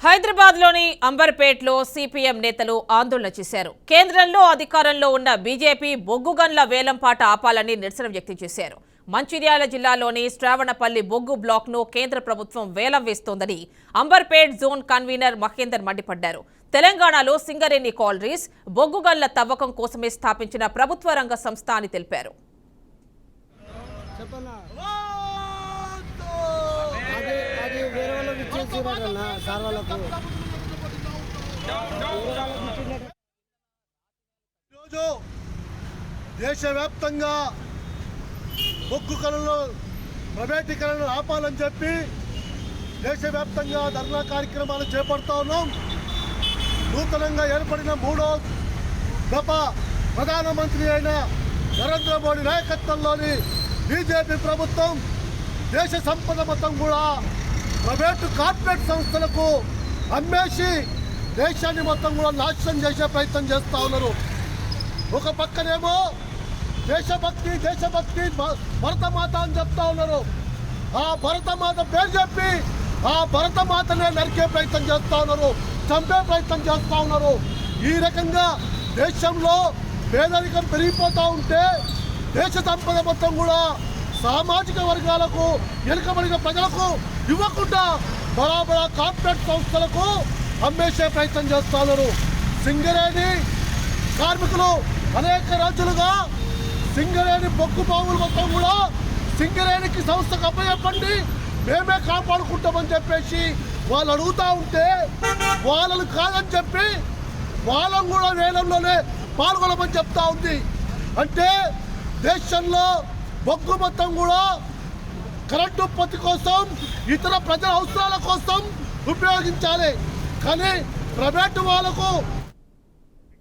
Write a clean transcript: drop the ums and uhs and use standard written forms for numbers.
హైదరాబాద్లోని అంబర్పేట్లో సిపిఎం నేతలు ఆందోళన చేశారు. కేంద్రంలో అధికారంలో ఉన్న బీజేపీ బొగ్గు గన్ల వేలంపాట ఆపాలని నిరసన వ్యక్తం చేశారు. మంచిర్యాల జిల్లాలోని శ్రావణపల్లి బొగ్గు బ్లాక్ను కేంద్ర ప్రభుత్వం వేలం వేస్తోందని అంబర్పేట్ జోన్ కన్వీనర్ మహేందర్ మండిపడ్డారు. తెలంగాణలో సింగరేణి కాలరీస్ బొగ్గు గన్ల తవ్వకం కోసమే స్థాపించిన ప్రభుత్వ రంగ సంస్థ అని తెలిపారు. దేశవ్యాప్తంగా బొగ్గు గనుల ప్రైవేటీకరణ ఆపాలని చెప్పి దేశవ్యాప్తంగా ధర్నా కార్యక్రమాలు చేపడుతూ ఉన్నాం. నూతనంగా ఏర్పడిన మూడో దఫా ప్రధానమంత్రి అయిన నరేంద్ర మోడీ నాయకత్వంలోని బీజేపీ ప్రభుత్వం దేశ సంపద మొత్తం కూడా ప్రైవేటు కార్పొరేట్ సంస్థలకు అమ్మేసి దేశాన్ని మొత్తం కూడా నాశనం చేసే ప్రయత్నం చేస్తూ ఉన్నారు. ఒక పక్కనేమో దేశభక్తి భరతమాత అని చెప్తా ఉన్నారు. ఆ భరతమాత పేరు చెప్పి ఆ భరతమాతనే నరికే ప్రయత్నం చేస్తూ ఉన్నారు, చంపే ప్రయత్నం చేస్తూ ఉన్నారు. ఈ రకంగా దేశంలో పేదరికం పెరిగిపోతూ ఉంటే దేశ సంపద మొత్తం కూడా సామాజిక వర్గాలకు వెనుకబడిన ప్రజలకు ఇవ్వకుండా బరాబరా కార్పొరేట్ సంస్థలకు అమ్మేసే ప్రయత్నం చేస్తున్నారు. సింగరేణి కార్మికులు అనేక రోజులుగా సింగరేణి బొగ్గు బావులు మొత్తం కూడా సింగరేణికి సంస్థకు అప్పచెప్పండి, మేమే కాపాడుకుంటామని చెప్పేసి వాళ్ళు అడుగుతూ ఉంటే వాళ్ళను కాదని చెప్పి వాళ్ళను కూడా వేలంలోనే పాల్గొనమని చెప్తా ఉంది. అంటే దేశంలో బొగ్గు మొత్తం కూడా కరెంటు ఉత్పత్తి కోసం ఇతర ప్రజల అవసరాల కోసం ఉపయోగించాలి, కానీ ప్రైవేటు వాళ్ళకు